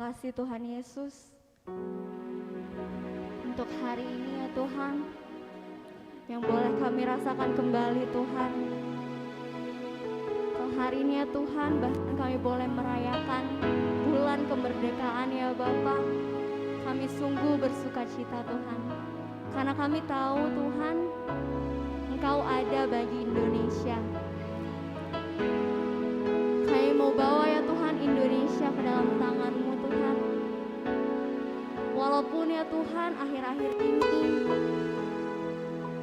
kasih Tuhan Yesus untuk hari ini ya Tuhan, yang boleh kami rasakan kembali Tuhan. Kalau hari ini ya Tuhan, bahkan kami boleh merayakan bulan kemerdekaan ya Bapa. Kami sungguh bersuka cita Tuhan, karena kami tahu Tuhan, Engkau ada bagi Indonesia. Kami mau bawa ya Tuhan Indonesia ke dalam tangan-Mu Tuhan. Walaupun ya Tuhan akhir-akhir ini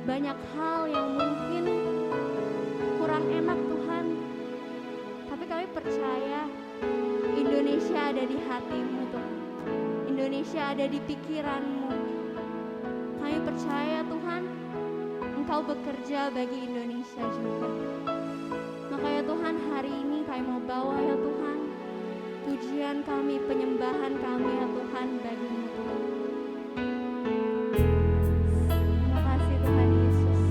banyak hal yang mungkin kurang enak Tuhan, tapi kami percaya Indonesia ada di hati-Mu Tuhan. Indonesia ada di pikiran-Mu. Kami percaya Tuhan, Engkau bekerja bagi Indonesia juga. Maka ya Tuhan, hari ini kami mau bawa ya Tuhan pujian kami, penyembahan kami ya Tuhan bagi-Mu Tuhan. Terima kasih Tuhan Yesus.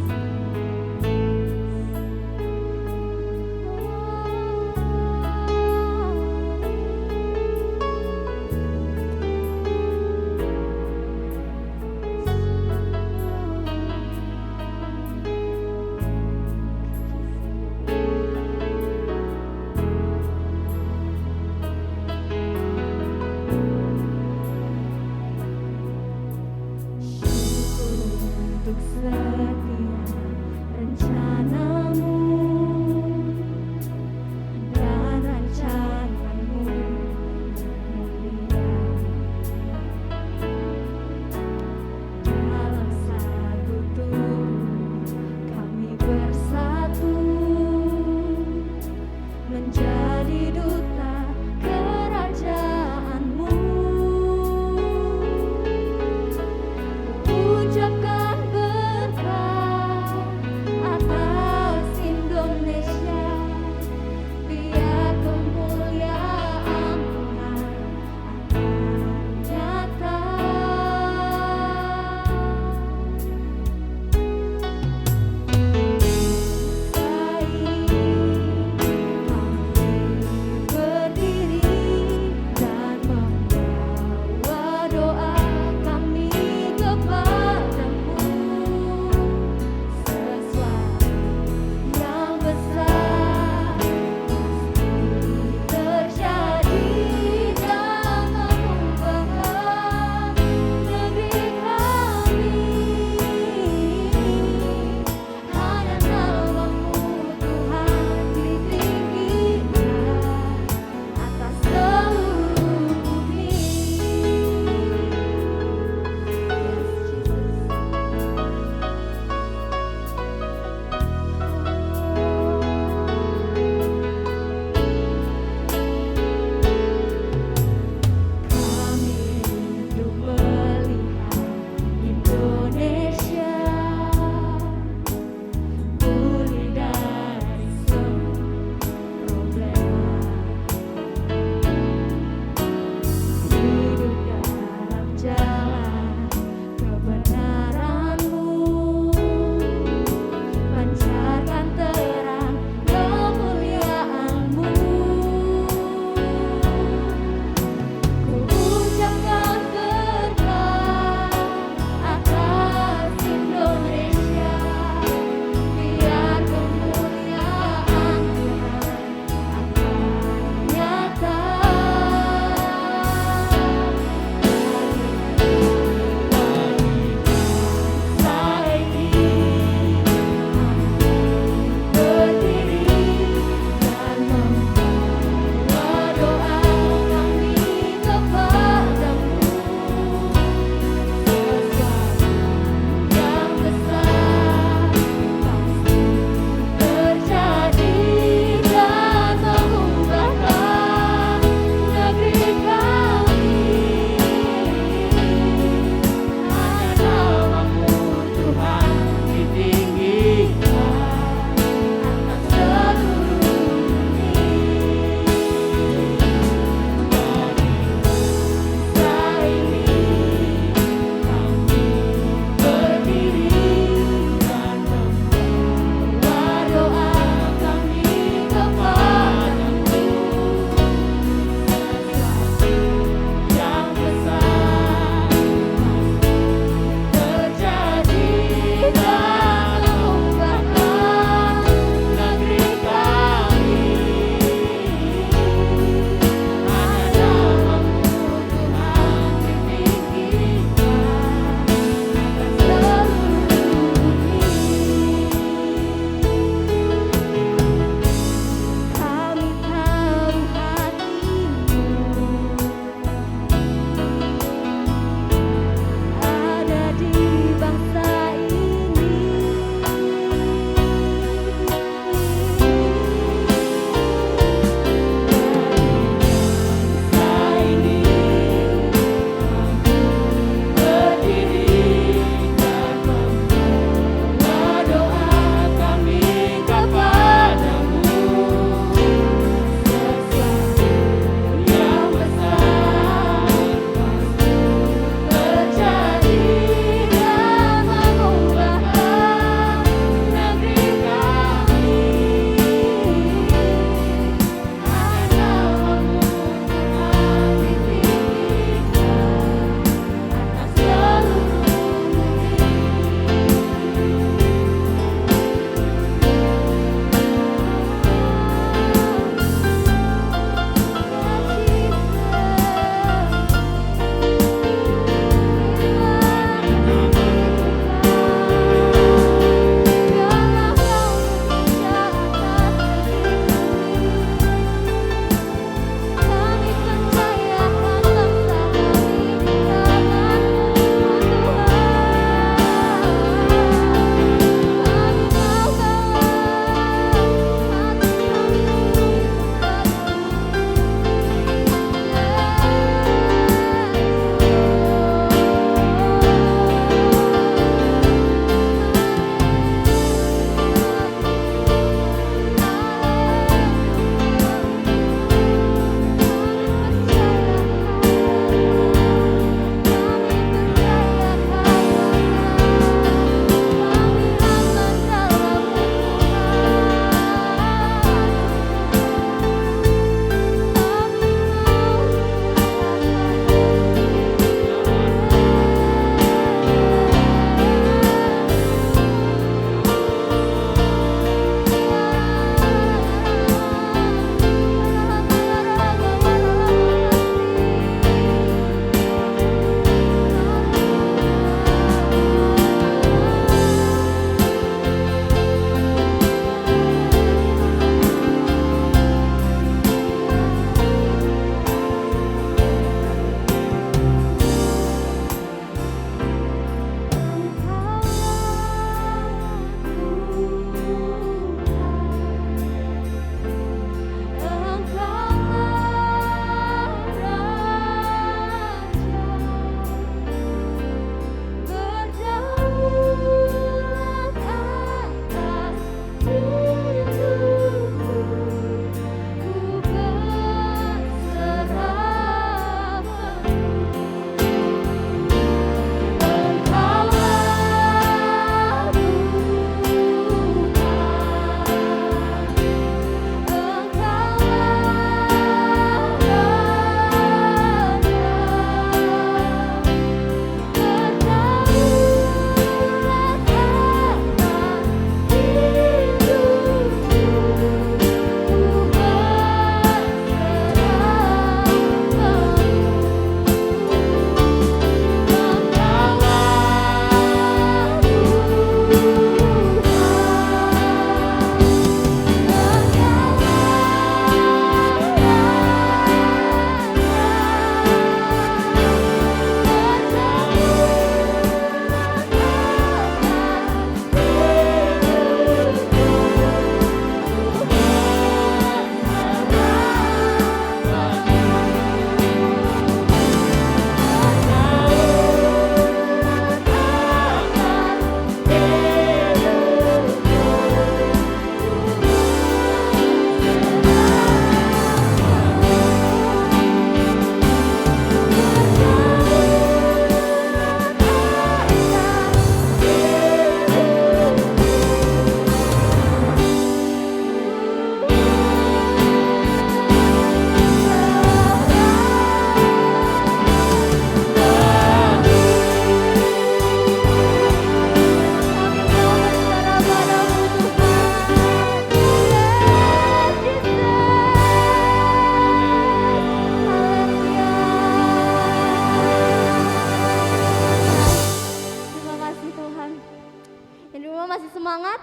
masih semangat?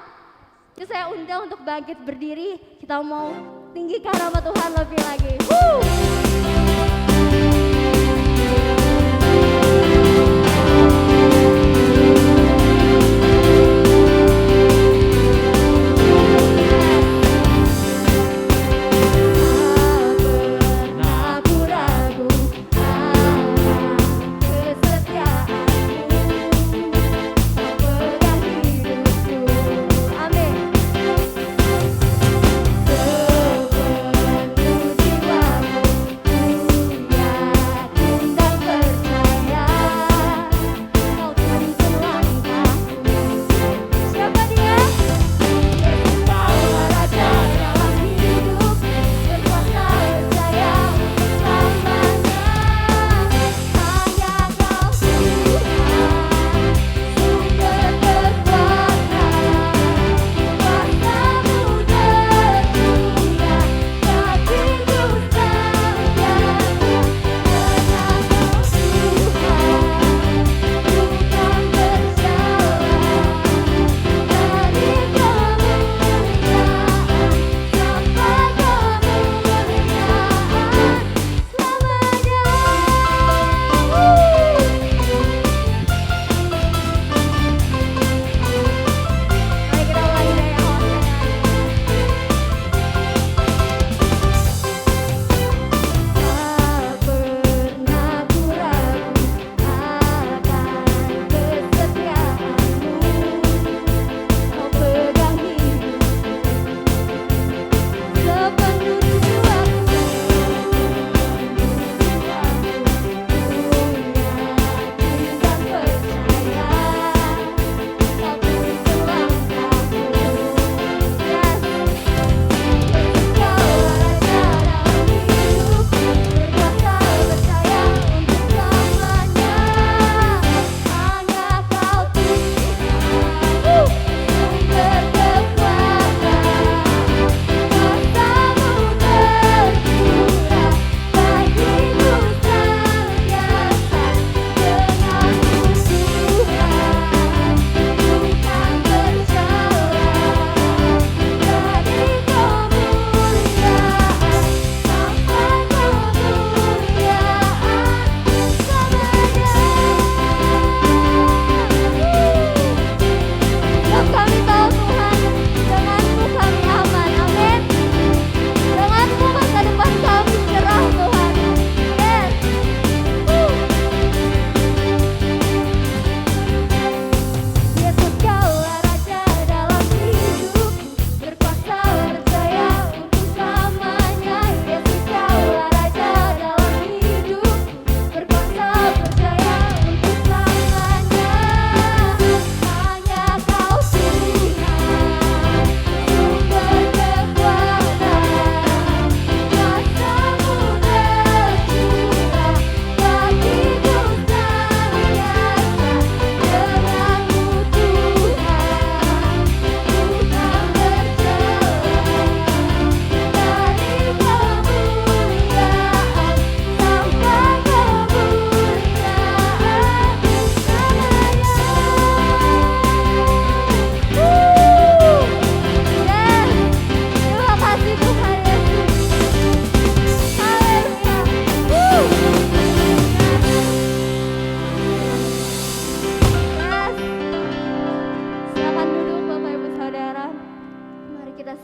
Yuk saya undang untuk bangkit berdiri. Kita mau tinggikan nama Tuhan lebih lagi.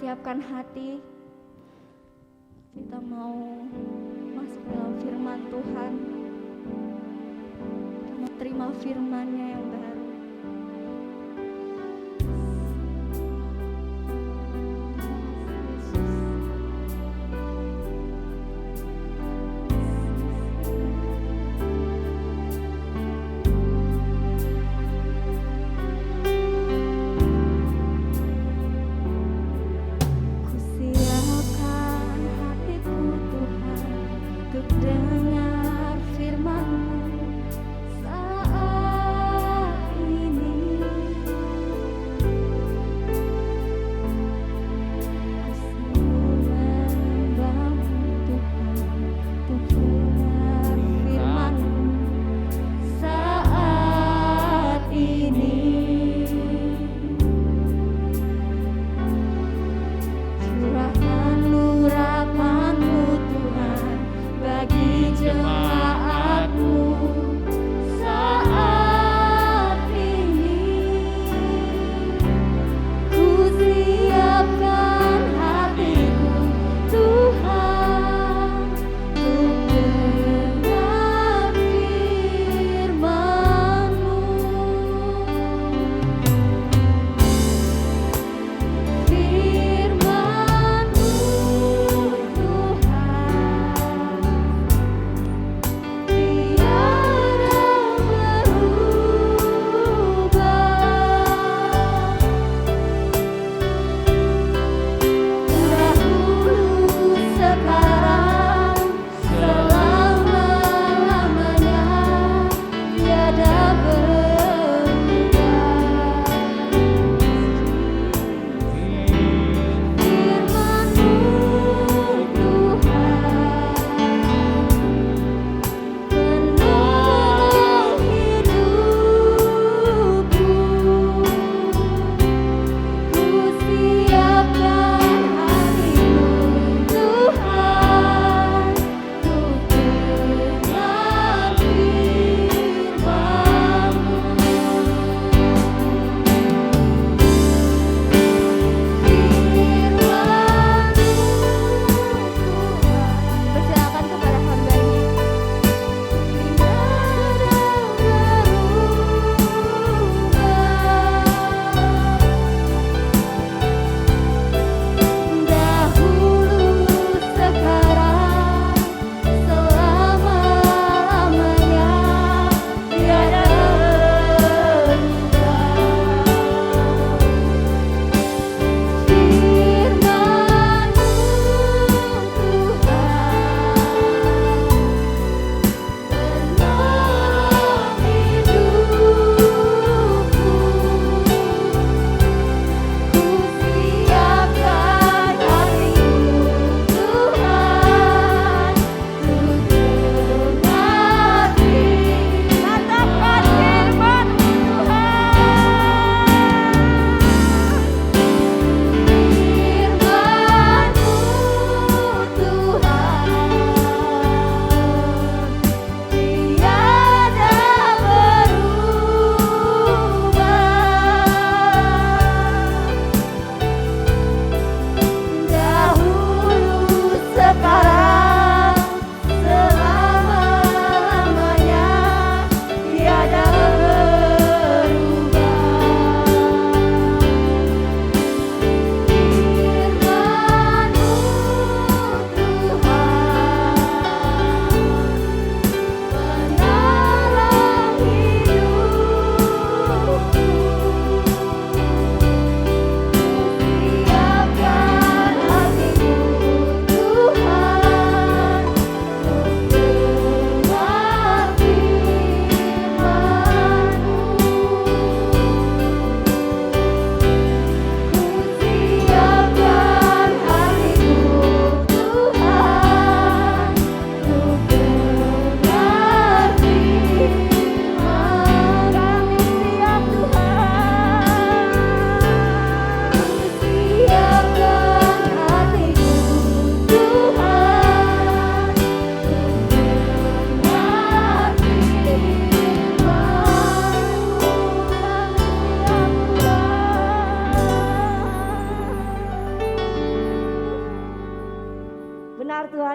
Siapkan hati, kita mau masuk dalam firman Tuhan, kita mau terima firman-Nya yang baru. Dengar firman-Mu saat siapkan hatiku Tuhan untuk dengar firman-Mu. Firman-Mu Tuhan tiada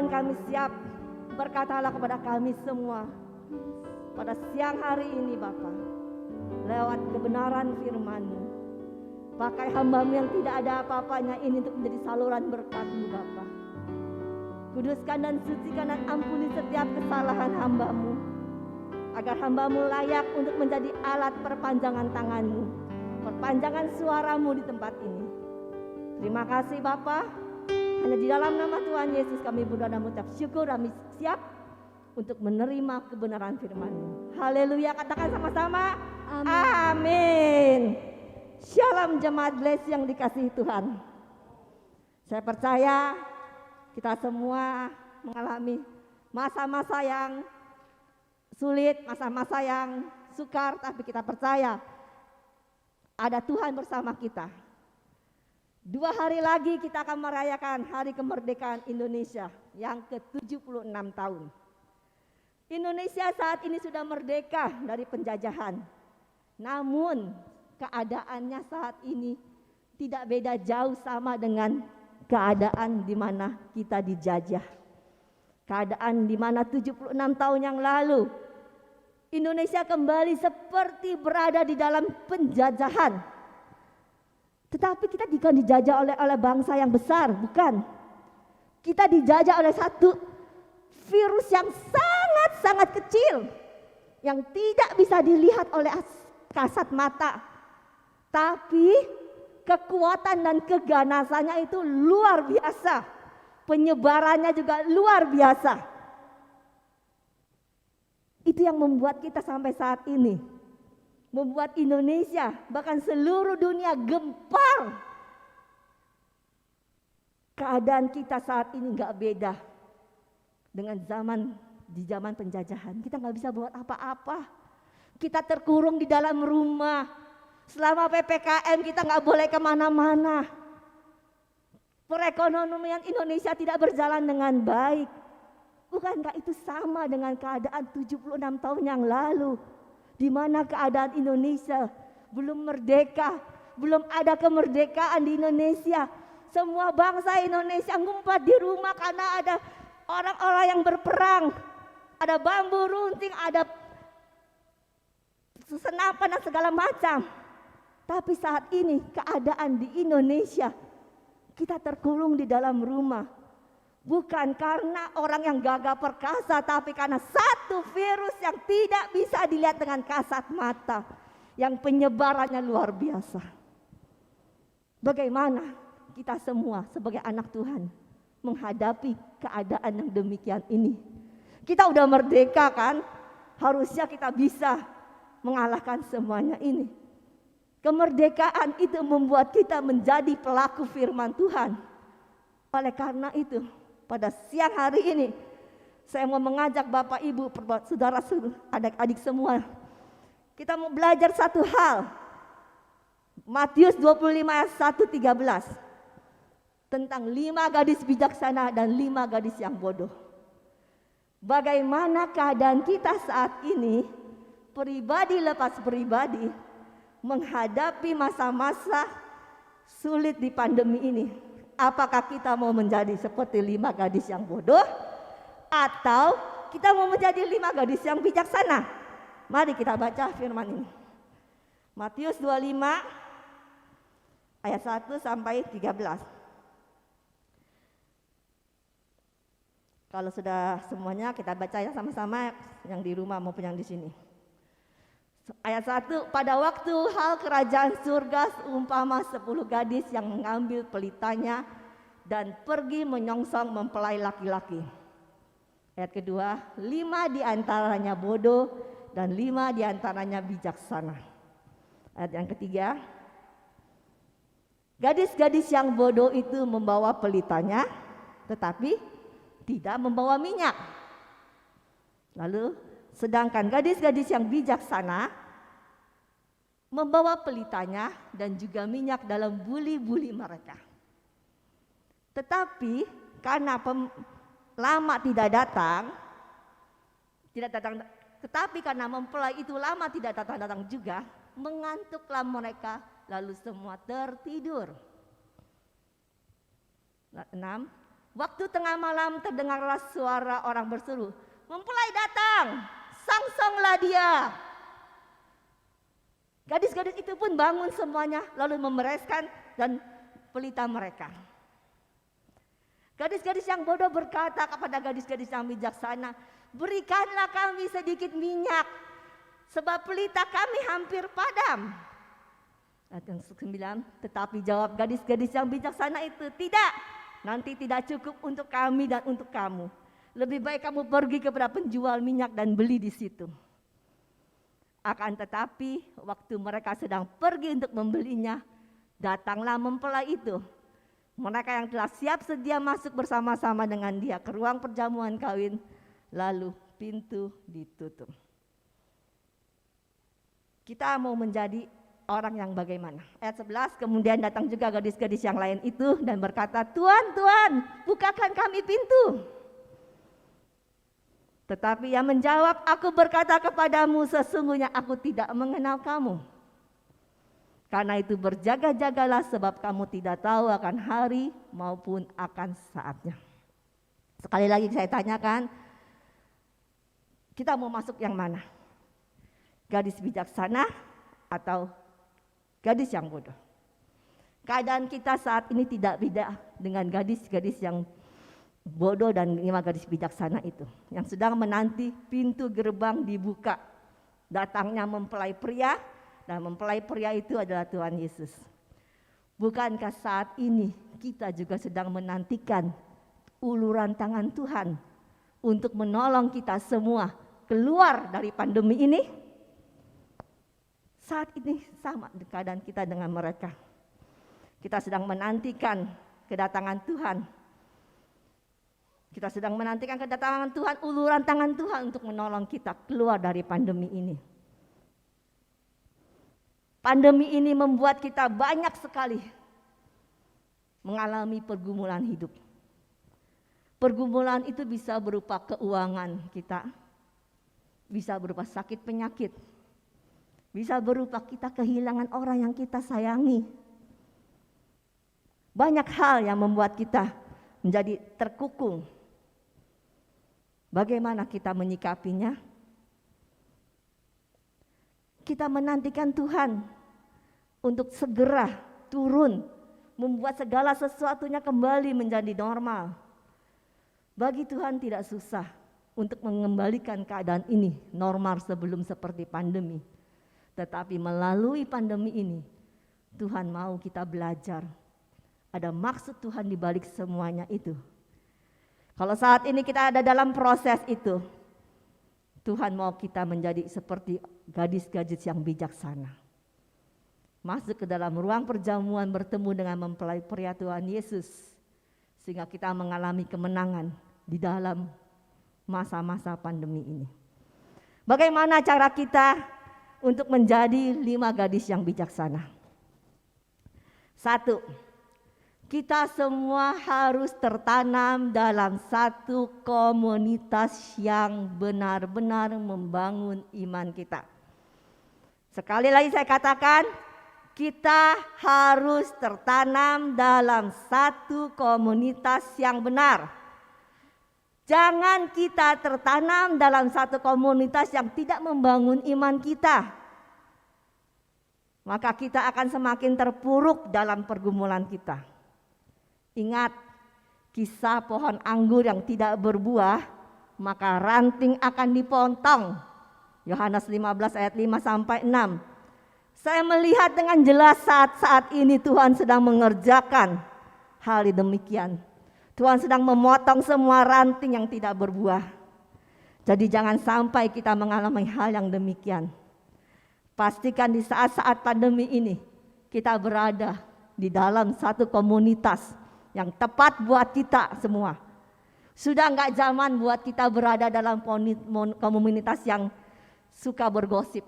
kami siap. Berkatalah kepada kami semua pada siang hari ini Bapa, lewat kebenaran firman-Mu. Pakai hamba-Mu yang tidak ada apa-apanya ini untuk menjadi saluran berkat-Mu Bapa. Kuduskan dan sucikan dan ampuni setiap kesalahan hamba-Mu, agar hamba-Mu layak untuk menjadi alat perpanjangan tangan-Mu, perpanjangan suara-Mu di tempat ini. Terima kasih Bapa. Hanya di dalam nama Tuhan Yesus kami berdoa dan mengucap syukur, kami siap untuk menerima kebenaran firman-Mu. Haleluya, katakan sama-sama. Amin. Shalom jemaat bless yang dikasihi Tuhan. Saya percaya kita semua mengalami masa-masa yang sulit, masa-masa yang sukar, tapi kita percaya ada Tuhan bersama kita. 2 hari lagi kita akan merayakan Hari Kemerdekaan Indonesia yang ke-76 tahun. Indonesia saat ini sudah merdeka dari penjajahan. Namun keadaannya saat ini tidak beda jauh sama dengan keadaan di mana kita dijajah. Keadaan di mana 76 tahun yang lalu Indonesia kembali seperti berada di dalam penjajahan. Tetapi kita bukan dijajah oleh bangsa yang besar, bukan. Kita dijajah oleh satu virus yang sangat-sangat kecil, yang tidak bisa dilihat oleh kasat mata. Tapi kekuatan dan keganasannya itu luar biasa. Penyebarannya juga luar biasa. Itu yang membuat kita sampai saat ini, membuat Indonesia bahkan seluruh dunia gempar. Keadaan kita saat ini nggak beda dengan di zaman penjajahan. Kita nggak bisa buat apa-apa. Kita terkurung di dalam rumah. Selama PPKM kita nggak boleh kemana-mana. Perekonomian Indonesia tidak berjalan dengan baik. Bukankah itu sama dengan keadaan 76 tahun yang lalu, di mana keadaan Indonesia belum merdeka, belum ada kemerdekaan di Indonesia. Semua bangsa Indonesia ngumpet di rumah karena ada orang-orang yang berperang, ada bambu runcing, ada senapan dan segala macam. Tapi saat ini keadaan di Indonesia, kita terkurung di dalam rumah. Bukan karena orang yang gagah perkasa, tapi karena satu virus yang tidak bisa dilihat dengan kasat mata, yang penyebarannya luar biasa. Bagaimana kita semua sebagai anak Tuhan menghadapi keadaan yang demikian ini? Kita udah merdeka kan? Harusnya kita bisa mengalahkan semuanya ini. Kemerdekaan itu membuat kita menjadi pelaku firman Tuhan. Oleh karena itu, pada siang hari ini saya mau mengajak Bapak Ibu, saudara, adik-adik semua. Kita mau belajar satu hal. Matius 25 ayat 1-13. Tentang 5 gadis bijaksana dan 5 gadis yang bodoh. Bagaimana keadaan kita saat ini, pribadi lepas pribadi, menghadapi masa-masa sulit di pandemi ini. Apakah kita mau menjadi seperti 5 gadis yang bodoh, atau kita mau menjadi 5 gadis yang bijaksana? Mari kita baca firman ini. Matius 25 ayat 1-13. Kalau sudah semuanya kita baca ya sama-sama, yang di rumah maupun yang di sini. Ayat 1, pada waktu hal kerajaan surga seumpama 10 gadis yang mengambil pelitanya dan pergi menyongsong mempelai laki-laki. Ayat kedua, 5 diantaranya bodoh dan 5 diantaranya bijaksana. Ayat yang ketiga, gadis-gadis yang bodoh itu membawa pelitanya tetapi tidak membawa minyak. Lalu sedangkan gadis-gadis yang bijaksana membawa pelitanya dan juga minyak dalam buli-buli mereka. Tetapi karena lama tidak datang, tetapi karena mempelai itu lama tidak datang juga, mengantuklah mereka lalu semua tertidur. 6. Waktu tengah malam terdengarlah suara orang berseru, mempelai datang, sangsonglah dia. Gadis-gadis itu pun bangun semuanya lalu memereskan dan pelita mereka. Gadis-gadis yang bodoh berkata kepada gadis-gadis yang bijaksana, berikanlah kami sedikit minyak, sebab pelita kami hampir padam. Ayat yang 9, tetapi jawab gadis-gadis yang bijaksana itu, tidak, nanti tidak cukup untuk kami dan untuk kamu. Lebih baik kamu pergi kepada penjual minyak dan beli di situ. Akan tetapi waktu mereka sedang pergi untuk membelinya, datanglah mempelai itu. Mereka yang telah siap sedia masuk bersama-sama dengan dia ke ruang perjamuan kawin, lalu pintu ditutup. Kita mau menjadi orang yang bagaimana? Ayat 11, kemudian datang juga gadis-gadis yang lain itu dan berkata, Tuan, Tuan, bukakan kami pintu. Tetapi ia menjawab, aku berkata kepadamu, sesungguhnya aku tidak mengenal kamu. Karena itu berjaga-jagalah sebab kamu tidak tahu akan hari maupun akan saatnya. Sekali lagi saya tanyakan, kita mau masuk yang mana? Gadis bijaksana atau gadis yang bodoh? Keadaan kita saat ini tidak beda dengan gadis-gadis yang bodoh dan 5 gadis bijaksana itu, yang sedang menanti pintu gerbang dibuka. Datangnya mempelai pria, dan mempelai pria itu adalah Tuhan Yesus. Bukankah saat ini kita juga sedang menantikan uluran tangan Tuhan untuk menolong kita semua keluar dari pandemi ini? Saat ini sama keadaan kita dengan mereka. Kita sedang menantikan kedatangan Tuhan. Kita sedang menantikan kedatangan Tuhan, uluran tangan Tuhan untuk menolong kita keluar dari pandemi ini. Pandemi ini membuat kita banyak sekali mengalami pergumulan hidup. Pergumulan itu bisa berupa keuangan kita, bisa berupa sakit penyakit, bisa berupa kita kehilangan orang yang kita sayangi. Banyak hal yang membuat kita menjadi terkukung. Bagaimana kita menyikapinya? Kita menantikan Tuhan untuk segera turun, membuat segala sesuatunya kembali menjadi normal. Bagi Tuhan tidak susah untuk mengembalikan keadaan ini normal sebelum seperti pandemi. Tetapi melalui pandemi ini, Tuhan mau kita belajar. Ada maksud Tuhan di balik semuanya itu. Kalau saat ini kita ada dalam proses itu, Tuhan mau kita menjadi seperti gadis-gadis yang bijaksana. Masuk ke dalam ruang perjamuan bertemu dengan mempelai pria Tuhan Yesus. Sehingga kita mengalami kemenangan di dalam masa-masa pandemi ini. Bagaimana cara kita untuk menjadi 5 gadis yang bijaksana? 1. Kita semua harus tertanam dalam satu komunitas yang benar-benar membangun iman kita. Sekali lagi saya katakan, kita harus tertanam dalam satu komunitas yang benar. Jangan kita tertanam dalam satu komunitas yang tidak membangun iman kita. Maka kita akan semakin terpuruk dalam pergumulan kita. Ingat kisah pohon anggur yang tidak berbuah, maka ranting akan dipotong. Yohanes 15 ayat 5 sampai 6. Saya melihat dengan jelas saat ini Tuhan sedang mengerjakan hal demikian. Tuhan sedang memotong semua ranting yang tidak berbuah. Jadi jangan sampai kita mengalami hal yang demikian. Pastikan di saat-saat pandemi ini kita berada di dalam satu komunitas yang tepat buat kita semua. Sudah enggak zaman buat kita berada dalam komunitas yang suka bergosip,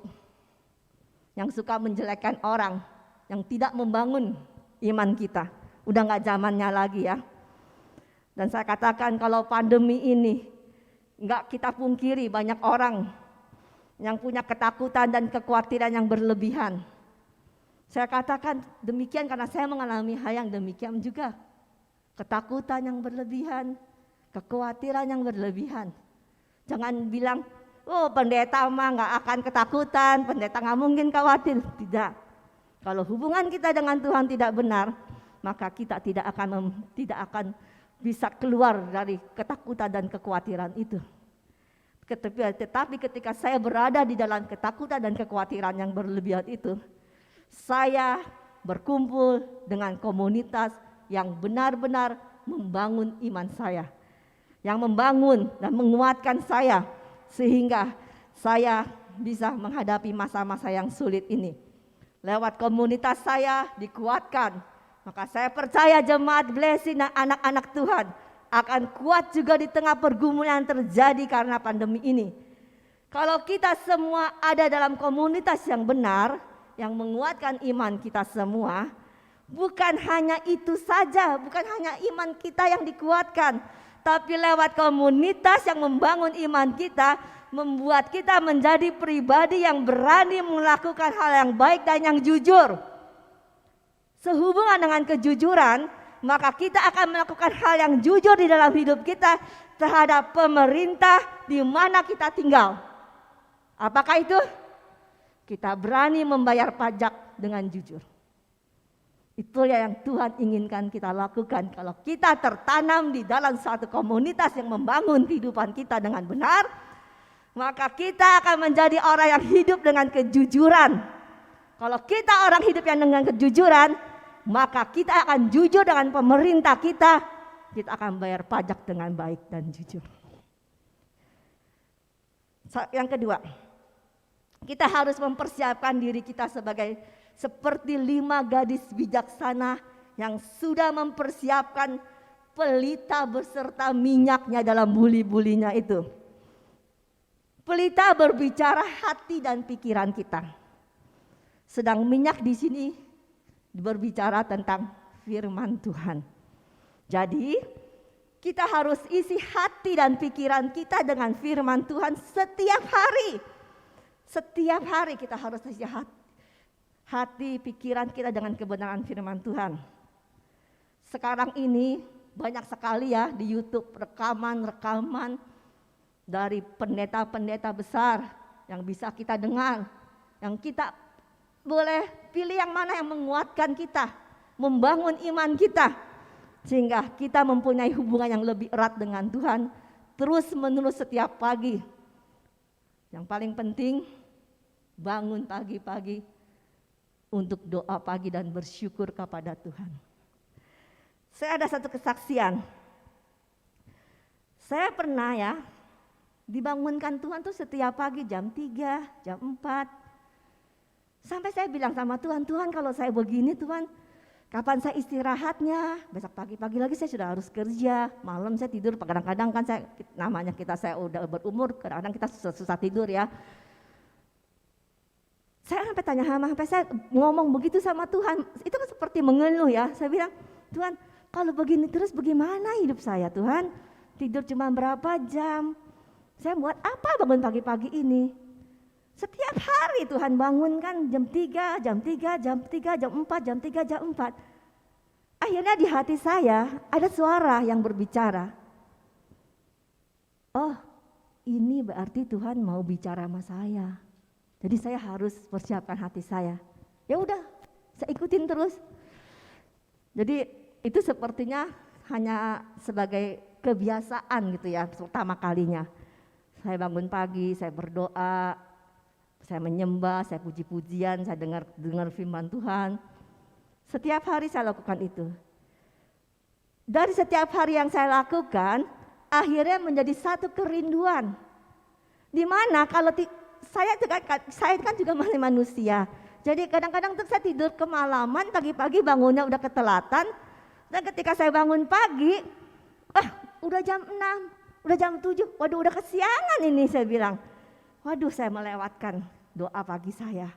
yang suka menjelekkan orang, yang tidak membangun iman kita. Udah enggak zamannya lagi ya. Dan saya katakan kalau pandemi ini enggak kita pungkiri, banyak orang yang punya ketakutan dan kekhawatiran yang berlebihan. Saya katakan demikian karena saya mengalami hal yang demikian juga. Ketakutan yang berlebihan, kekhawatiran yang berlebihan. Jangan bilang, oh pendeta mah gak akan ketakutan, pendeta gak mungkin khawatir. Tidak. Kalau hubungan kita dengan Tuhan tidak benar, maka kita tidak akan bisa keluar dari ketakutan dan kekhawatiran itu. Tetapi ketika saya berada di dalam ketakutan dan kekhawatiran yang berlebihan itu, saya berkumpul dengan komunitas yang benar-benar membangun iman saya, yang membangun dan menguatkan saya sehingga saya bisa menghadapi masa-masa yang sulit ini. Lewat komunitas saya dikuatkan, maka saya percaya jemaat Blessing dan anak-anak Tuhan akan kuat juga di tengah pergumulan yang terjadi karena pandemi ini. Kalau kita semua ada dalam komunitas yang benar, yang menguatkan iman kita semua, bukan hanya itu saja, bukan hanya iman kita yang dikuatkan, tapi lewat komunitas yang membangun iman kita, membuat kita menjadi pribadi yang berani melakukan hal yang baik dan yang jujur. sehubungan dengan kejujuran, maka kita akan melakukan hal yang jujur di dalam hidup kita terhadap pemerintah di mana kita tinggal. Apakah itu? Kita berani membayar pajak dengan jujur. Itu yang Tuhan inginkan kita lakukan. Kalau kita tertanam di dalam suatu komunitas yang membangun kehidupan kita dengan benar, maka kita akan menjadi orang yang hidup dengan kejujuran. Kalau kita orang hidup yang dengan kejujuran, maka kita akan jujur dengan pemerintah kita. Kita akan bayar pajak dengan baik dan jujur. Yang kedua, kita harus mempersiapkan diri kita seperti 5 gadis bijaksana yang sudah mempersiapkan pelita beserta minyaknya dalam buli-bulinya itu. Pelita berbicara hati dan pikiran kita. Sedang minyak di sini berbicara tentang firman Tuhan. Jadi kita harus isi hati dan pikiran kita dengan firman Tuhan setiap hari. Setiap hari kita harus isi hati pikiran kita dengan kebenaran firman Tuhan. Sekarang ini banyak sekali ya di YouTube rekaman-rekaman dari pendeta-pendeta besar yang bisa kita dengar, yang kita boleh pilih yang mana yang menguatkan kita, membangun iman kita, sehingga kita mempunyai hubungan yang lebih erat dengan Tuhan terus menerus setiap pagi. Yang paling penting, bangun pagi-pagi untuk doa pagi dan bersyukur kepada Tuhan. Saya ada satu kesaksian. Saya pernah ya dibangunkan Tuhan tuh setiap pagi jam 3, jam 4. Sampai saya bilang sama Tuhan, Tuhan kalau saya begini Tuhan, kapan saya istirahatnya? Besok pagi-pagi lagi saya sudah harus kerja, malam saya tidur, kadang-kadang kan saya udah berumur, kadang-kadang kita susah tidur ya. Saya sampai tanya sampai saya ngomong begitu sama Tuhan, itu kan seperti mengeluh ya. Saya bilang, Tuhan kalau begini terus bagaimana hidup saya Tuhan? Tidur cuma berapa jam? Saya buat apa bangun pagi-pagi ini? Setiap hari Tuhan bangunkan jam 3, jam 3, jam 3, jam 4, jam 3, jam 4. Akhirnya di hati saya ada suara yang berbicara. Oh, ini berarti Tuhan mau bicara sama saya. Jadi saya harus persiapkan hati saya. Ya udah, saya ikutin terus. Jadi itu sepertinya hanya sebagai kebiasaan gitu ya, pertama kalinya. Saya bangun pagi, saya berdoa, saya menyembah, saya puji-pujian, saya dengar firman Tuhan. Setiap hari saya lakukan itu. Dari setiap hari yang saya lakukan, akhirnya menjadi satu kerinduan. Di mana kalau saya kan juga masih manusia. Jadi kadang-kadang tuh saya tidur kemalaman, pagi-pagi bangunnya udah ketelatan. Dan ketika saya bangun pagi, udah jam 6, udah jam 7, waduh udah kesiangan ini saya bilang. Waduh saya melewatkan doa pagi saya.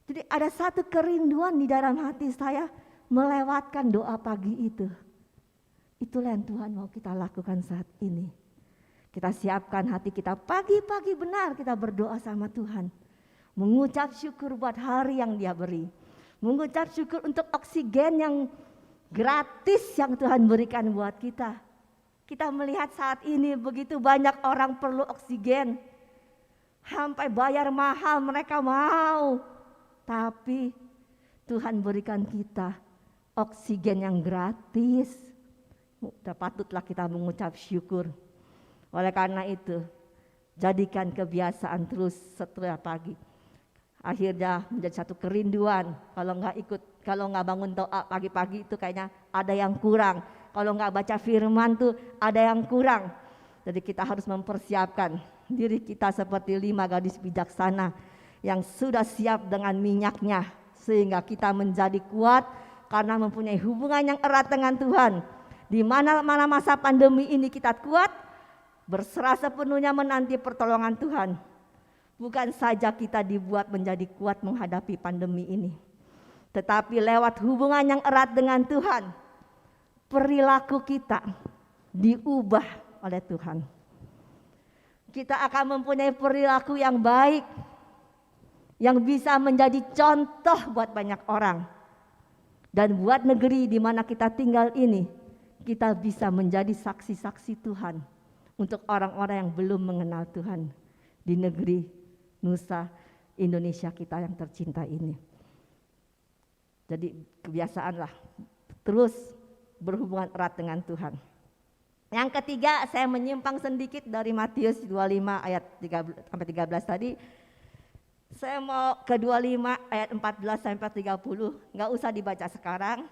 Jadi ada satu kerinduan di dalam hati saya melewatkan doa pagi itu. Itulah yang Tuhan mau kita lakukan saat ini. Kita siapkan hati kita pagi-pagi benar kita berdoa sama Tuhan. Mengucap syukur buat hari yang Dia beri. Mengucap syukur untuk oksigen yang gratis yang Tuhan berikan buat kita. Kita melihat saat ini begitu banyak orang perlu oksigen. Sampai bayar mahal mereka mau. Tapi Tuhan berikan kita oksigen yang gratis. Patutlah kita mengucap syukur. Oleh karena itu, jadikan kebiasaan terus setiap pagi. Akhirnya menjadi satu kerinduan. Kalau nggak bangun doa pagi-pagi itu kayaknya ada yang kurang. Kalau nggak baca firman tuh ada yang kurang. Jadi kita harus mempersiapkan diri kita seperti 5 gadis bijaksana yang sudah siap dengan minyaknya. Sehingga kita menjadi kuat karena mempunyai hubungan yang erat dengan Tuhan. Di mana-mana masa pandemi ini kita kuat, berserah sepenuhnya menanti pertolongan Tuhan. Bukan saja kita dibuat menjadi kuat menghadapi pandemi ini, tetapi lewat hubungan yang erat dengan Tuhan, perilaku kita diubah oleh Tuhan. Kita akan mempunyai perilaku yang baik, yang bisa menjadi contoh buat banyak orang. Dan buat negeri di mana kita tinggal ini, kita bisa menjadi saksi-saksi Tuhan untuk orang-orang yang belum mengenal Tuhan di negeri Nusa Indonesia kita yang tercinta ini. Jadi kebiasaanlah terus berhubungan erat dengan Tuhan. Yang ketiga, saya menyimpang sedikit dari Matius 25 ayat 13 tadi. Saya mau ke 25 ayat 14 sampai 30, nggak usah dibaca sekarang,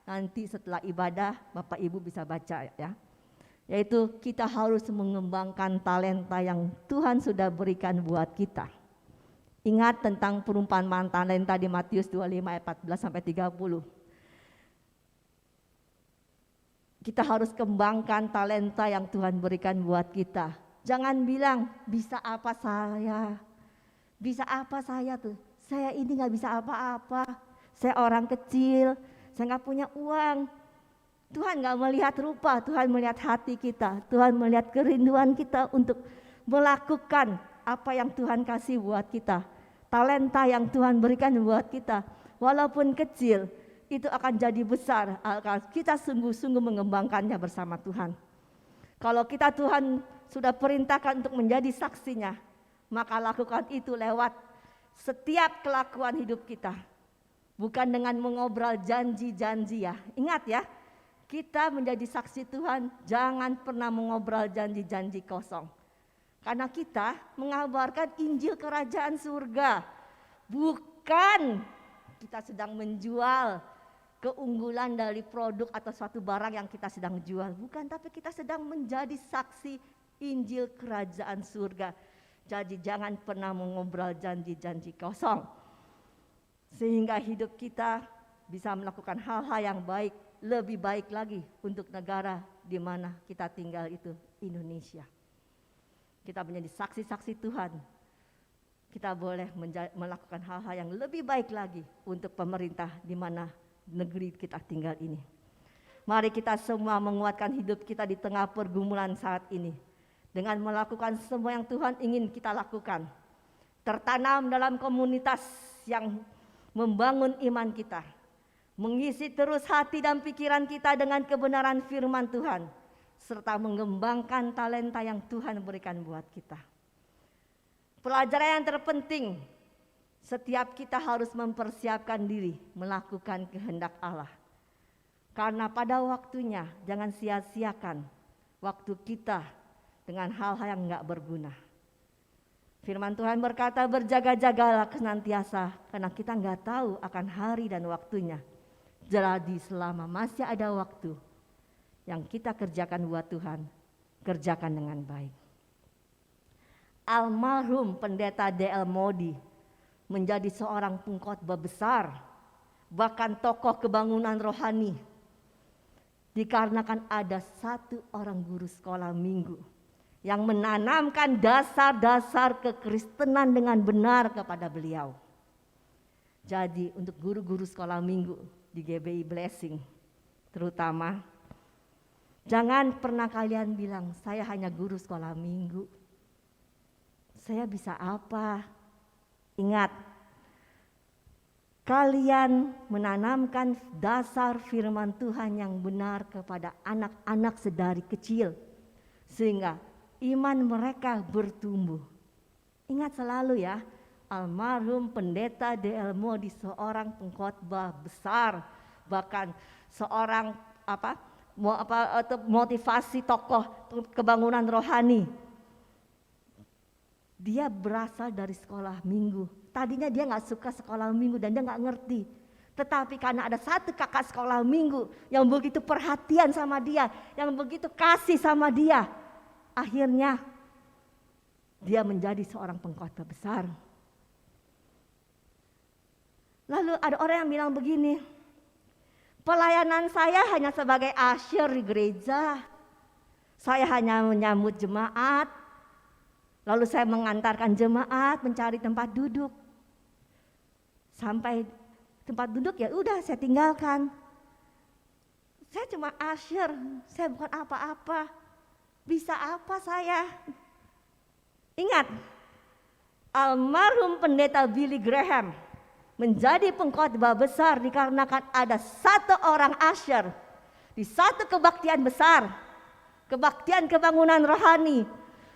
nanti setelah ibadah Bapak Ibu bisa baca ya. Yaitu kita harus mengembangkan talenta yang Tuhan sudah berikan buat kita. Ingat tentang perumpamaan talenta di Matius 25 ayat 14 sampai 30. Kita harus kembangkan talenta yang Tuhan berikan buat kita. Jangan bilang bisa apa saya. Bisa apa saya tuh? Saya ini gak bisa apa-apa. Saya orang kecil, saya gak punya uang. Tuhan gak melihat rupa, Tuhan melihat hati kita. Tuhan melihat kerinduan kita untuk melakukan apa yang Tuhan kasih buat kita. Talenta yang Tuhan berikan buat kita. Walaupun kecil, itu akan jadi besar. Kita sungguh-sungguh mengembangkannya bersama Tuhan. Kalau kita Tuhan sudah perintahkan untuk menjadi saksinya, maka lakukan itu lewat setiap kelakuan hidup kita. Bukan dengan mengobrol janji-janji ya. Ingat ya, kita menjadi saksi Tuhan, jangan pernah mengobrol janji-janji kosong. Karena kita mengabarkan Injil Kerajaan Surga. Bukan kita sedang menjual keunggulan dari produk atau suatu barang yang kita sedang jual. Bukan, tapi kita sedang menjadi saksi Injil Kerajaan Surga. Jadi jangan pernah mengobrol janji-janji kosong. Sehingga hidup kita bisa melakukan hal-hal yang baik, lebih baik lagi untuk negara di mana kita tinggal itu, Indonesia. Kita menjadi saksi-saksi Tuhan. Kita boleh melakukan hal-hal yang lebih baik lagi untuk pemerintah di mana negeri kita tinggal ini. Mari kita semua menguatkan hidup kita di tengah pergumulan saat ini. Dengan melakukan semua yang Tuhan ingin kita lakukan. Tertanam dalam komunitas yang membangun iman kita. Mengisi terus hati dan pikiran kita dengan kebenaran firman Tuhan. Serta mengembangkan talenta yang Tuhan berikan buat kita. Pelajaran yang terpenting, setiap kita harus mempersiapkan diri melakukan kehendak Allah. Karena pada waktunya jangan sia-siakan waktu kita dengan hal-hal yang enggak berguna. Firman Tuhan berkata, berjaga-jagalah senantiasa karena kita enggak tahu akan hari dan waktunya. Jadi selama masih ada waktu yang kita kerjakan buat Tuhan, kerjakan dengan baik. Almarhum Pendeta D.L. Moody menjadi seorang pengkhotbah besar, bahkan tokoh kebangunan rohani. Dikarenakan ada satu orang guru sekolah minggu yang menanamkan dasar-dasar kekristenan dengan benar kepada beliau. Jadi untuk guru-guru sekolah minggu di GBI Blessing terutama, jangan pernah kalian bilang saya hanya guru sekolah minggu. Saya bisa apa? Ingat, kalian menanamkan dasar firman Tuhan yang benar kepada anak-anak sedari kecil. Sehingga iman mereka bertumbuh. Ingat selalu ya, almarhum Pendeta D.L. Moody seorang pengkhotbah besar. Bahkan seorang motivasi tokoh kebangunan rohani. Dia berasal dari sekolah minggu. Tadinya dia gak suka sekolah minggu dan dia gak ngerti. Tetapi karena ada satu kakak sekolah minggu yang begitu perhatian sama dia, yang begitu kasih sama dia, akhirnya dia menjadi seorang pengkhotbah besar. Lalu ada orang yang bilang begini, pelayanan saya hanya sebagai usher di gereja. Saya hanya menyambut jemaat. Lalu saya mengantarkan jemaat mencari tempat duduk. Sampai tempat duduk ya udah saya tinggalkan. Saya cuma usher, saya bukan apa-apa. Bisa apa saya? Ingat, almarhum Pendeta Billy Graham menjadi pengkhotbah besar dikarenakan ada satu orang Asher di satu kebaktian besar, kebaktian kebangunan rohani.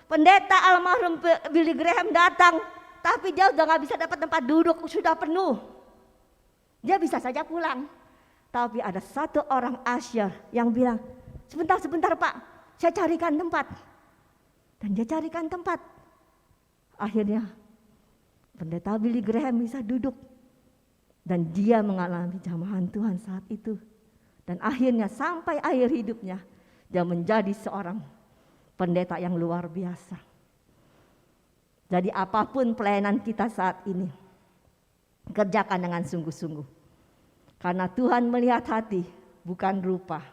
Pendeta almarhum Billy Graham datang, tapi dia udah gak bisa dapat tempat duduk, sudah penuh. Dia bisa saja pulang. Tapi ada satu orang Asher yang bilang, sebentar Pak, saya carikan tempat. Dan dia carikan tempat. Akhirnya pendeta Billy Graham bisa duduk. Dan dia mengalami jamahan Tuhan saat itu. Dan akhirnya sampai akhir hidupnya, dia menjadi seorang pendeta yang luar biasa. Jadi apapun pelayanan kita saat ini, kerjakan dengan sungguh-sungguh. Karena Tuhan melihat hati, bukan rupa.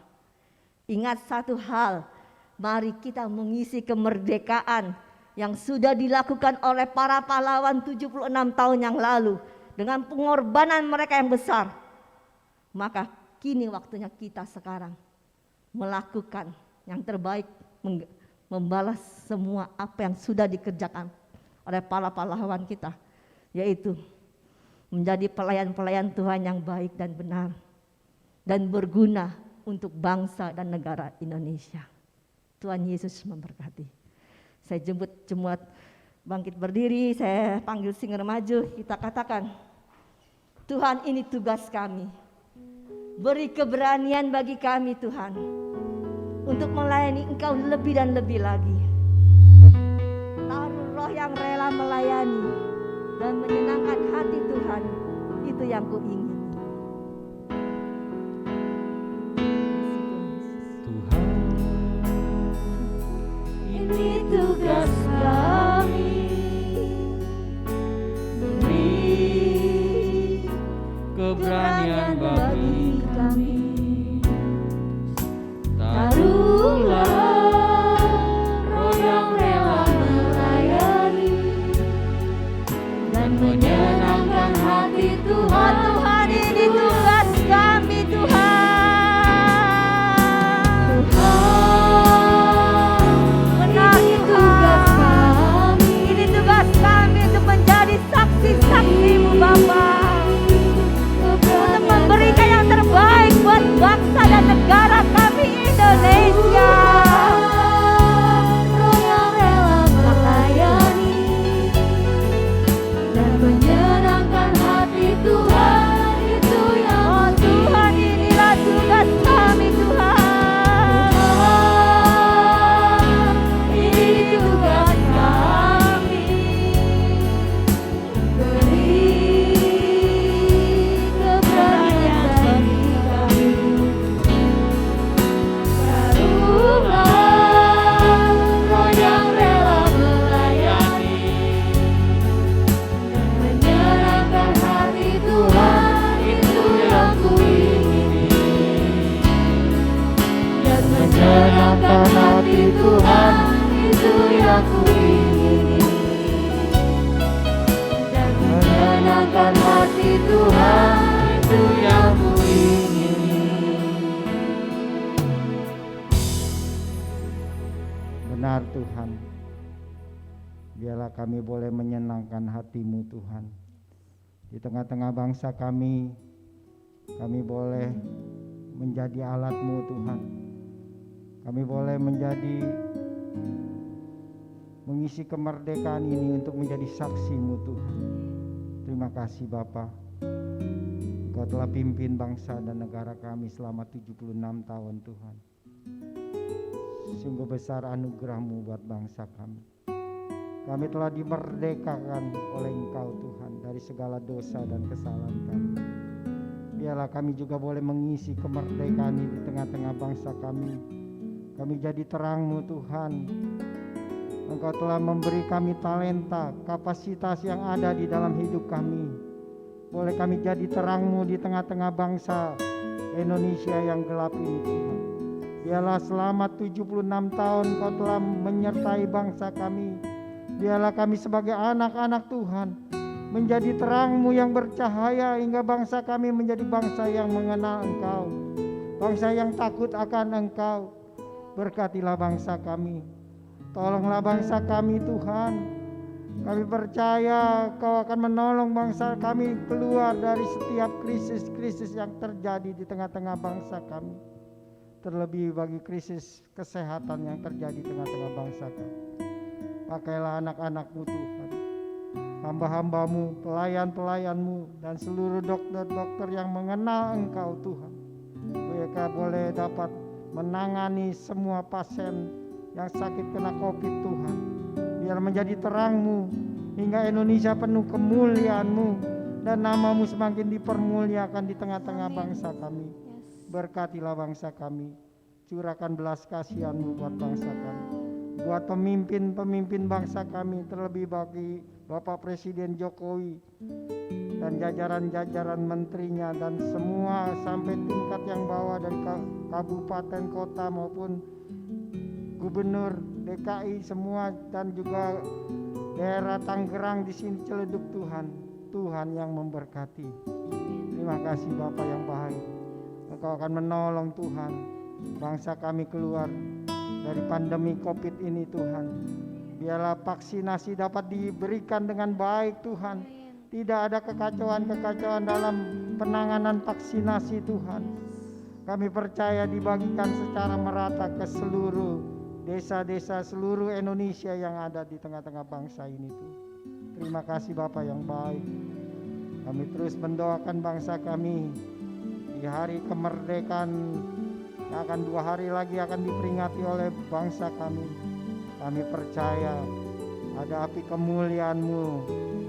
Ingat satu hal, mari kita mengisi kemerdekaan yang sudah dilakukan oleh para pahlawan 76 tahun yang lalu dengan pengorbanan mereka yang besar. Maka kini waktunya kita sekarang melakukan yang terbaik, membalas semua apa yang sudah dikerjakan oleh para pahlawan kita, yaitu menjadi pelayan-pelayan Tuhan yang baik dan benar dan berguna untuk bangsa dan negara Indonesia. Tuhan Yesus memberkati. Saya jemput jemaat bangkit berdiri, saya panggil singer maju, kita katakan, Tuhan ini tugas kami. Beri keberanian bagi kami Tuhan, untuk melayani Engkau lebih dan lebih lagi. Taruh roh yang rela melayani dan menyenangkan hati Tuhan, itu yang kuingini. Tuhan, ini tugas kami, beri keberanian bagi kami. Taruhlah roh yang rela melayani dan menyenangkan hati Tuhan. Tuhan ini tugas kami Tuhan. Benar Ini tugas kami, ini tugas kami untuk menjadi saksi-saksi-Mu Bapa. Untuk memberikan yang terbaik buat bangsa dan negara kami Indonesia. roh yang rela melayani dan menyenangkan hati Tuhan, itu yang Oh Tuhan, inilah tugas kami Tuhan. ini tugas kami, beri keberanian bagi kami. Taruhlah roh yang rela melayani dan menyenangkan hati Tuhan, itu yang kuingini. Dan menyenangkan hati Tuhan, itu yang kuingini. Dan menyenangkan hati Tuhan, itu yang kuingini. Benar Tuhan, biarlah kami boleh menyenangkan hati-Mu Tuhan. Di tengah-tengah bangsa kami boleh menjadi alat-Mu Tuhan. Kami boleh mengisi kemerdekaan ini untuk menjadi saksi-Mu Tuhan. Terima kasih Bapa. Engkau telah pimpin bangsa dan negara kami selama 76 tahun Tuhan. Sungguh besar anugerah-Mu buat bangsa kami. Kami telah dimerdekakan oleh Engkau Tuhan dari segala dosa dan kesalahan kami. Biarlah kami juga boleh mengisi kemerdekaan ini di tengah-tengah bangsa kami. Kami jadi terang-Mu Tuhan. Engkau telah memberi kami talenta, kapasitas yang ada di dalam hidup kami. Boleh kami jadi terang-Mu di tengah-tengah bangsa Indonesia yang gelap ini Tuhan. Biarlah selama 76 tahun Kau telah menyertai bangsa kami. Biarlah kami sebagai anak-anak Tuhan menjadi terang-Mu yang bercahaya hingga bangsa kami menjadi bangsa yang mengenal Engkau, bangsa yang takut akan Engkau. Berkatilah bangsa kami, tolonglah bangsa kami Tuhan. Kami percaya Kau akan menolong bangsa kami keluar dari setiap krisis-krisis yang terjadi di tengah-tengah bangsa kami. Terlebih bagi krisis kesehatan yang terjadi di tengah-tengah bangsa kami. Pakailah anak-anak-Mu Tuhan, hamba-hamba-Mu, pelayan-pelayan-Mu, dan seluruh dokter-dokter yang mengenal Engkau Tuhan. Mereka boleh dapat menangani semua pasien yang sakit kena COVID Tuhan. Biar menjadi terang-Mu hingga Indonesia penuh kemuliaan-Mu dan nama-Mu semakin dipermuliakan di tengah-tengah bangsa kami. Berkatilah bangsa kami, curahkan belas kasihan-Mu buat bangsa kami, buat pemimpin-pemimpin bangsa kami, terlebih bagi Bapak Presiden Jokowi dan jajaran-jajaran menterinya dan semua sampai tingkat yang bawah dari kabupaten, kota maupun gubernur DKI semua dan juga daerah Tangerang di sini Ciledug Tuhan yang memberkati. Terima kasih Bapa yang baik. Engkau akan menolong Tuhan bangsa kami keluar dari pandemi COVID ini Tuhan. Biarlah vaksinasi dapat diberikan dengan baik Tuhan. Tidak ada kekacauan-kekacauan dalam penanganan vaksinasi Tuhan. Kami percaya dibagikan secara merata ke seluruh desa-desa seluruh Indonesia yang ada di tengah-tengah bangsa ini Tuhan. Terima kasih Bapa yang baik. Kami terus mendoakan bangsa kami di hari kemerdekaan yang akan 2 hari lagi akan diperingati oleh bangsa kami. Kami percaya ada api kemuliaan-Mu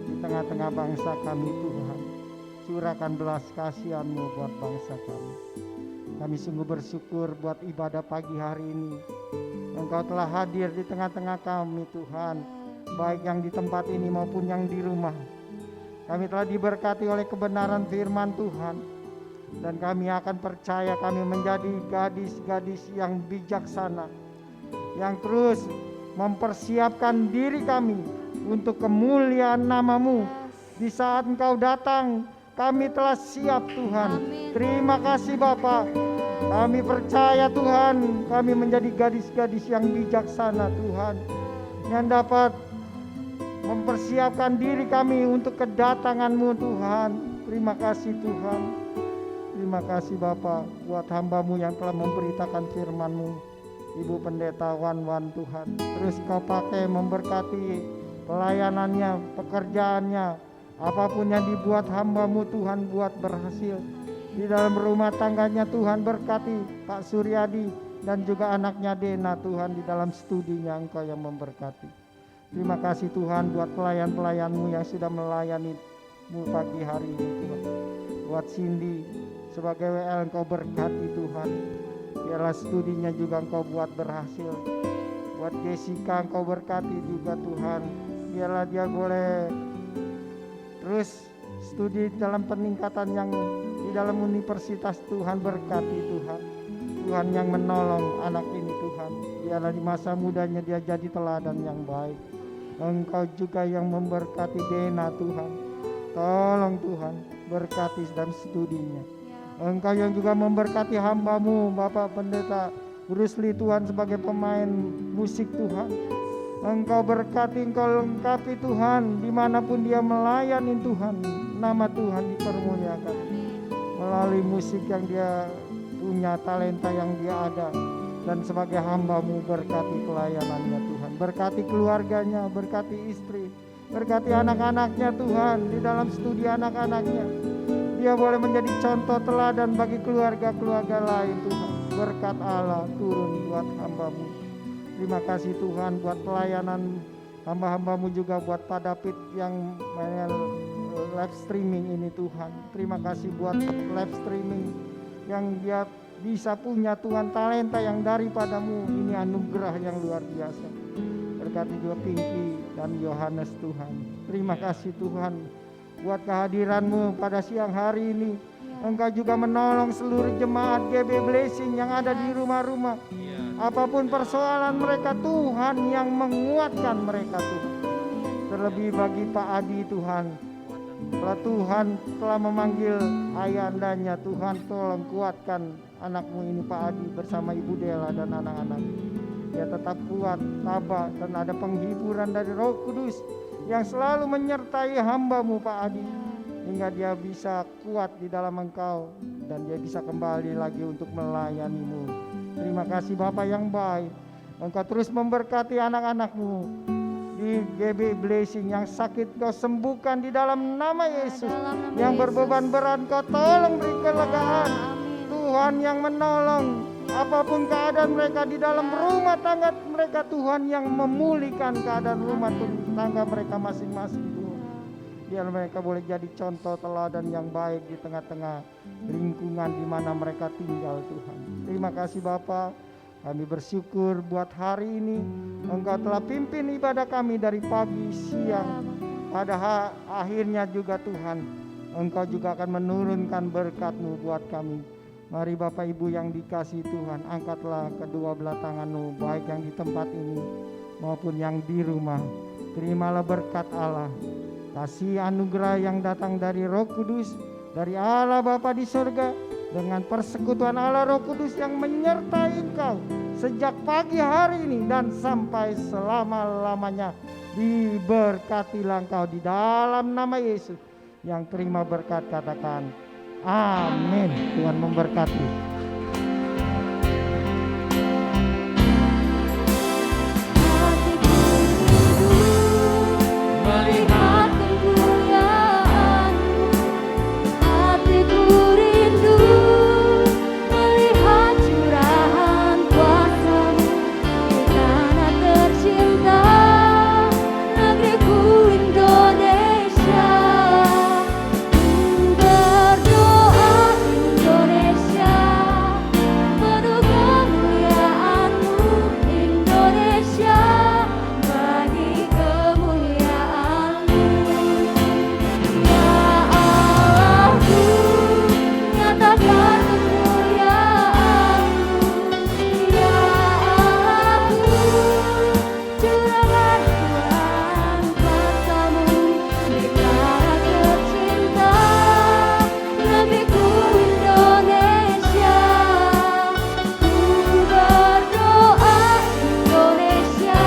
di tengah-tengah bangsa kami Tuhan. Curahkan belas kasihan-Mu buat bangsa kami. Kami sungguh bersyukur buat ibadah pagi hari ini. Engkau telah hadir di tengah-tengah kami Tuhan, baik yang di tempat ini maupun yang di rumah. Kami telah diberkati oleh kebenaran firman Tuhan, dan kami akan percaya kami menjadi gadis-gadis yang bijaksana, yang terus mempersiapkan diri kami untuk kemuliaan nama-Mu. Di saat Engkau datang, kami telah siap Tuhan. Terima kasih Bapa. Kami percaya Tuhan, kami menjadi gadis-gadis yang bijaksana Tuhan, yang dapat mempersiapkan diri kami untuk kedatangan-Mu Tuhan. Terima kasih Tuhan. Terima kasih Bapa buat hamba-Mu yang telah memberitakan firman-Mu, Ibu Pendeta Wan Tuhan. Terus Kau pakai memberkati pelayanannya, pekerjaannya, apapun yang dibuat hamba-Mu Tuhan buat berhasil. Di dalam rumah tangganya Tuhan berkati Pak Suryadi dan juga anaknya Dena Tuhan, di dalam studinya Engkau yang memberkati. Terima kasih Tuhan buat pelayan-pelayan-Mu yang sudah melayani-Mu pagi hari ini Tuhan. Buat Cindy sebagai WL Engkau berkati Tuhan. Biarlah studinya juga Engkau buat berhasil. Buat Jessica Engkau berkati juga Tuhan. Biarlah dia boleh terus studi dalam peningkatan yang di dalam universitas Tuhan, berkati Tuhan. Tuhan yang menolong anak ini Tuhan. Biarlah di masa mudanya dia jadi teladan yang baik. Engkau juga yang memberkati Dena Tuhan. Tolong Tuhan berkati dalam studinya. Engkau yang juga memberkati hamba-Mu Bapak Pendeta Rusli Tuhan sebagai pemain musik Tuhan. Engkau berkati, Engkau lengkapi Tuhan dimanapun dia melayani Tuhan. Nama Tuhan dipermuliakan melalui musik yang dia punya, talenta yang dia ada. Dan sebagai hamba-Mu berkati pelayanannya Tuhan. Berkati keluarganya, berkati istri, berkati anak-anaknya Tuhan. Di dalam studi anak-anaknya dia boleh menjadi contoh teladan bagi keluarga-keluarga lain Tuhan. Berkat Allah turun buat hamba-Mu. Terima kasih Tuhan buat pelayanan hamba-hamba-Mu, juga buat Pak David yang live streaming ini Tuhan. Terima kasih buat live streaming yang dia bisa punya Tuhan, talenta yang daripada-Mu. Ini anugerah yang luar biasa. Berkati juga Pinky dan Yohanes Tuhan. Terima kasih Tuhan buat kehadiran-Mu pada siang hari ini. Engkau juga menolong seluruh jemaat GB Blessing yang ada di rumah-rumah. Apapun persoalan mereka, Tuhan yang menguatkan mereka Tuhan. Terlebih bagi Pak Adi Tuhan, setelah Tuhan telah memanggil ayandanya, Tuhan tolong kuatkan anak-Mu ini Pak Adi bersama Ibu Dela dan anak-anak. Dia tetap kuat, tabah, dan ada penghiburan dari Roh Kudus yang selalu menyertai hamba-Mu Pak Adi, hingga dia bisa kuat di dalam Engkau dan dia bisa kembali lagi untuk melayani-Mu. Terima kasih Bapa yang baik. Engkau terus memberkati anak-anak-Mu di GB Blessing yang sakit Kau sembuhkan di dalam nama Yesus. Dalam nama Yang Yesus. berbeban berat Kau tolong beri kelegaan. Amin. Tuhan yang menolong apapun keadaan mereka di dalam rumah tangga mereka, Tuhan yang memulihkan keadaan rumah tangga mereka masing-masing, Tuhan. Biar mereka boleh jadi contoh teladan yang baik di tengah-tengah lingkungan di mana mereka tinggal, Tuhan. Terima kasih Bapa. Kami bersyukur buat hari ini Engkau telah pimpin ibadah kami dari pagi, siang, pada akhirnya juga Tuhan Engkau juga akan menurunkan berkat-Mu buat kami. Mari Bapak Ibu yang dikasihi Tuhan, angkatlah kedua belah tangan-Mu, baik yang di tempat ini maupun yang di rumah. Terimalah berkat Allah, kasih anugerah yang datang dari Roh Kudus, dari Allah Bapa di surga, dengan persekutuan Allah Roh Kudus yang menyertai engkau sejak pagi hari ini dan sampai selama-lamanya. Diberkatilah engkau di dalam nama Yesus. Yang terima berkat katakan amin. Tuhan memberkati. Melihat kemuliaan-Mu, hatiku rindu melihat curahan kuasa-Mu di tanah tercinta, negeriku Indonesia. Ku berdoa Indonesia, penuh kemuliaan-Mu Indonesia, bagi kemuliaan-Mu. Ya Allahku, nyatakan kemuliaan-Mu. Ya Allahku, curahkan Tuhan kuasa-Mu di tanah tercinta, negeriku Indonesia. Ku berdoa Indonesia,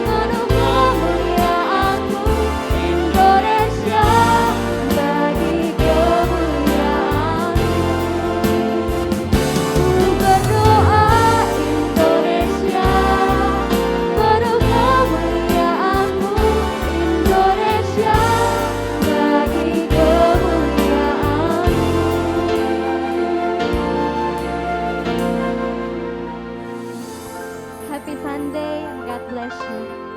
penuh kemuliaan-Mu Indonesia, bagi kemuliaan-Mu. Ku berdoa Indonesia, penuh kemuliaan-Mu Indonesia, bagi kemuliaan-Mu. Happy Sunday, God bless you.